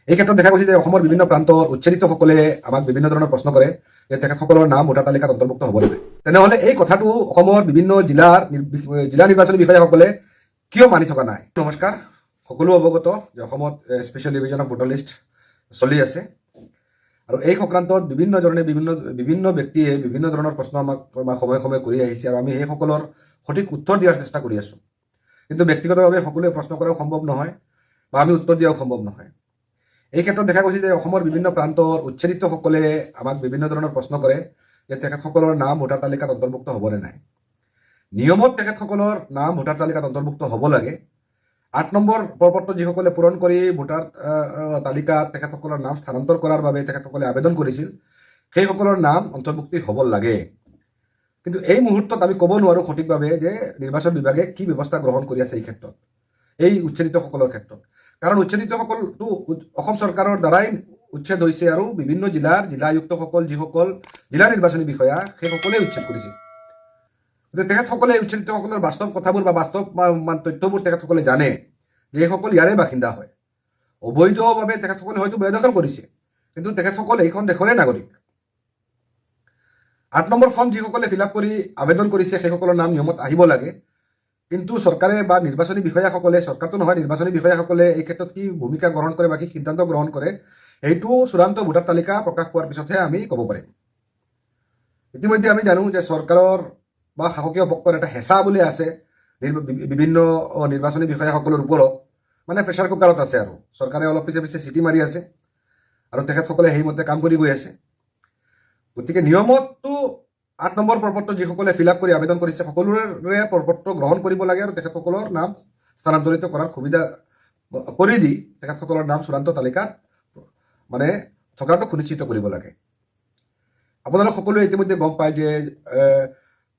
এই ক্ষেত্ৰত দেখা গৈছে যে অসমৰ বিভিন্ন প্ৰান্তৰ উচ্চাৰিতসকলে আমাক বিভিন্ন ধৰণৰ প্ৰশ্ন কৰে যে তেখেতসকলৰ নাম ভোটাৰ তালিকাত অন্তৰ্ভুক্ত হ'ব লাগে। তেনেহ'লে এই কথাটো অসমৰ বিভিন্ন জিলা নিৰ্বাচনী বিষয়াসকলে কিয় মানি থকা নাই? নমস্কাৰ, সকলো অৱগত যে অসমত special division of voter list চলি আছে আৰু এই সংক্ৰান্তত বিভিন্ন ব্যক্তিয়ে বিভিন্ন ধৰণৰ প্ৰশ্ন আমাক সময়ে সময়ে কৰি আহিছে আৰু আমি সেইসকলৰ সঠিক উত্তৰ দিয়াৰ চেষ্টা কৰি আছোঁ। কিন্তু ব্যক্তিগতভাৱে সকলোৱে প্ৰশ্ন কৰাও সম্ভৱ নহয় বা আমি উত্তৰ দিয়াও সম্ভৱ নহয়। এই ক্ষেত্ৰত দেখা গৈছে যে অসমৰ বিভিন্ন প্ৰান্তৰ উচ্চাৰিতসকলে আমাক বিভিন্ন ধৰণৰ প্ৰশ্ন কৰে যে তেখেতসকলৰ নাম ভোটাৰ তালিকাত অন্তৰ্ভুক্ত হ'বনে নাই। নিয়মত তেখেতসকলৰ নাম ভোটাৰ তালিকাত অন্তৰ্ভুক্ত হ'ব লাগে। ৮ নম্বৰ প্ৰপত্ৰ যিসকলে পূৰণ কৰি ভোটাৰ তালিকাত তেখেতসকলৰ নাম স্থানান্তৰ কৰাৰ বাবে তেখেতসকলে আবেদন কৰিছিল সেইসকলৰ নাম অন্তৰ্ভুক্তি হ'ব লাগে। কিন্তু এই মুহূৰ্তত আমি ক'ব নোৱাৰোঁ সঠিকভাৱে যে নিৰ্বাচন বিভাগে কি ব্যৱস্থা গ্ৰহণ কৰি আছে এই ক্ষেত্ৰত, এই উচ্চাৰিতসকলৰ ক্ষেত্ৰত। কাৰণ উচ্চাৰিতসকলটো অসম চৰকাৰৰ দ্বাৰাই উচ্ছেদ হৈছে আৰু বিভিন্ন জিলা আয়ুক্তসকল যিসকল জিলা নিৰ্বাচনী বিষয়া সেইসকলেই উচ্ছেদ কৰিছে। তেখেতসকলে উচ্চাৰিতসকলৰ বাস্তৱ কথাবোৰ বা বাস্তৱ তথ্যবোৰ তেখেতসকলে জানে যে এইসকল ইয়াৰে বাসিন্দা হয়। অবৈধভাৱে তেখেতসকলে হয়তো বেদখল কৰিছে, কিন্তু তেখেতসকলে এইখন দেশৰে নাগৰিক। ৮ নম্বৰ ফৰ্ম যিসকলে ফিল আপ কৰি আবেদন কৰিছে সেইসকলৰ নাম নিয়মত আহিব লাগে। কিন্তু চৰকাৰে বা নিৰ্বাচনী বিষয়াসকলে, চৰকাৰটো নহয় নিৰ্বাচনী বিষয়াসকলে এই ক্ষেত্ৰত কি ভূমিকা গ্ৰহণ কৰে বা কি সিদ্ধান্ত গ্ৰহণ কৰে সেইটো চূড়ান্ত ভোটাৰ তালিকা প্ৰকাশ পোৱাৰ পিছতহে আমি ক'ব পাৰিম। ইতিমধ্যে আমি জানো যে চৰকাৰৰ বা শাসকীয় পক্ষৰ এটা হেঁচা বুলি আছে বিভিন্ন নিৰ্বাচনী বিষয়াসকলৰ ওপৰত, মানে প্ৰেছাৰ কুকাৰত আছে আৰু চৰকাৰে অলপ পিছে পিছে চিটি মাৰি আছে আৰু তেখেতসকলে সেইমতে কাম কৰি গৈ আছে। গতিকে নিয়মততো ৮ নম্বৰ প্ৰপত্ৰ যিসকলে ফিল আপ কৰি আবেদন কৰিছে সকলোৰে প্ৰপত্ৰ গ্ৰহণ কৰিব লাগে আৰু তেখেতসকলৰ নাম স্থানান্তৰিত কৰাৰ সুবিধা কৰি দি তেখেতসকলৰ নাম চূড়ান্ত তালিকাত মানে থকাটো সুনিশ্চিত কৰিব লাগে। আপোনালোক সকলোৱে ইতিমধ্যে গম পায় যে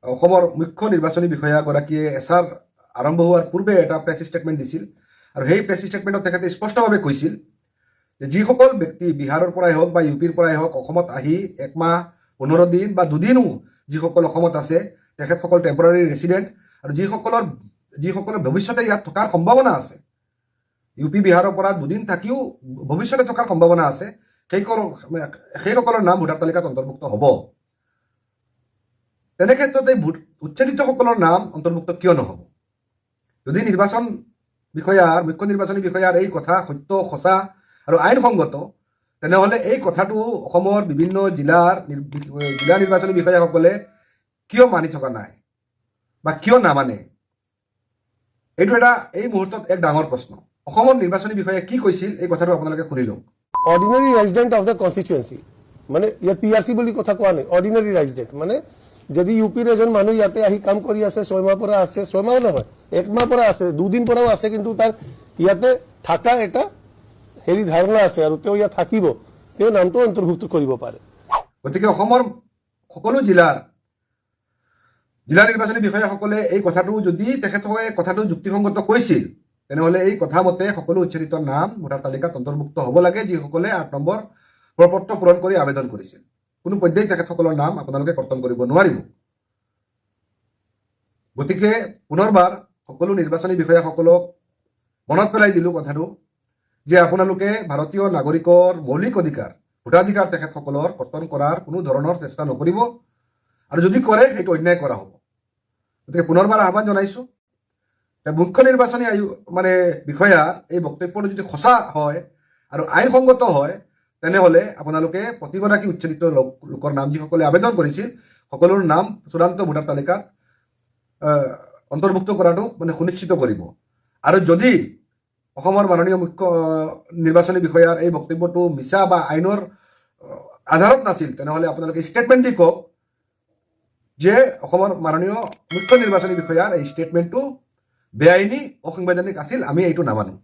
অসমৰ মুখ্য নিৰ্বাচনী বিষয়াগৰাকীয়ে এছাৰ আৰম্ভ হোৱাৰ পূৰ্বে এটা প্ৰেছ ষ্টেটমেণ্ট দিছিল আৰু সেই প্ৰেছ ষ্টেটমেণ্টত তেখেতে স্পষ্টভাৱে কৈছিল যে যিসকল ব্যক্তি বিহাৰৰ পৰাই হওক বা ইউপিৰ পৰাই হওক অসমত আহি 1 মাহ 15 দিন বা 2 দিনো যিসকল অসমত আছে তেখেতসকল টেম্পৰাৰী ৰেচিডেণ্ট আৰু যিসকলৰ ভৱিষ্যতে ইয়াত থকাৰ সম্ভাৱনা আছে, ইউপি বিহাৰৰ পৰা 2 দিন থাকিও ভৱিষ্যতে থকাৰ সম্ভাৱনা আছে, সেইসকলৰ নাম ভোটাৰ তালিকাত অন্তৰ্ভুক্ত হ'ব। তেনে ক্ষেত্ৰত এই উচ্চাৰিতসকলৰ নাম অন্তৰ্ভুক্ত কিয় নহ'ব? যদি মুখ্য নিৰ্বাচনী বিষয়াৰ এই কথা সত্য সঁচা আৰু আইনসংগত, তেনেহ'লে এই কথাটো অসমৰ বিভিন্ন জিলা নিৰ্বাচনী বিষয়াসকলে কিয় মানি থকা নাই বা কিয় নামানে? এইটো এই মুহূৰ্তত এক ডাঙৰ প্ৰশ্ন। অসমৰ নিৰ্বাচনী বিষয়াই কি কৈছিল এই কথাটো আপোনালোকে শুনি লওক। অৰ্ডিনাৰী ৰেজিডেণ্ট অফ দ্য কনষ্টিটুৱেঞ্চি, মানে ইয়াত PRC বুলি কথা কোৱা নাই, অৰ্ডিনাৰী ৰেজিডেণ্ট মানে যদি ইউপিৰ এজন মানুহ ইয়াতে আহি কাম কৰি আছে 6 মাহ পৰা আছে, 6 মাহ নহয় 1 মাহ পৰা আছে, 2 দিন পৰাও আছে, কিন্তু তাৰ ইয়াতে থকা এটা ধাৰণা আছে আৰু তেওঁ ইয়াত থাকিব, তেওঁ নামটো অন্তৰ্ভুক্ত কৰিব পাৰে। গতিকে অসমৰ সকলো জিলা নিৰ্বাচনী বিষয়াসকলে এই কথাটো যদি তেখেতসকলে কথাটো যুক্তিসংগত কৈছিল তেনেহ'লে এই কথা মতে সকলো উচ্চাৰিত নাম ভোটাৰ তালিকাত অন্তৰ্ভুক্ত হ'ব লাগে যিসকলে 8 নম্বৰ প্ৰপত্ৰ পূৰণ কৰি আবেদন কৰিছিল। কোনো পৰ্যায়ত তেখেতসকলৰ নাম আপোনালোকে কৰ্তন কৰিব নোৱাৰিব। গতিকে পুনৰবাৰ সকলো নিৰ্বাচনী বিষয়াসকলক মনত পেলাই দিলোঁ কথাটো যে আপোনালোকে ভাৰতীয় নাগৰিকৰ মৌলিক অধিকাৰ ভোটাধিকাৰ তেখেতসকলৰ কৰ্তন কৰাৰ কোনো ধৰণৰ চেষ্টা নকৰিব আৰু যদি কৰে সেইটো অন্যায় কৰা হ'ব। গতিকে পুনৰবাৰ আহ্বান জনাইছোঁ, মুখ্য নিৰ্বাচনী বিষয়া এই বক্তব্যটো যদি সঁচা হয় আৰু আইনসংগত হয় তেনেহ'লে আপোনালোকে প্ৰতিগৰাকী উচ্চাৰিত লোকৰ নাম যিসকলে আবেদন কৰিছিল সকলোৰে নাম চূড়ান্ত ভোটাৰ তালিকাত অন্তৰ্ভুক্ত কৰাটো সুনিশ্চিত কৰিব। আৰু যদি অসমৰ মাননীয় মুখ্য নিৰ্বাচনী বিষয়াৰ এই বক্তব্যটো মিছা বা আইনৰ আধাৰত নাছিল তেনেহ'লে আপোনালোকে ষ্টেটমেণ্ট দি কওক যে অসমৰ মাননীয় মুখ্য নিৰ্বাচনী বিষয়াৰ এই ষ্টেটমেণ্টটো বেআইনী অসাংবিধানিক আছিল, আমি এইটো নামানো।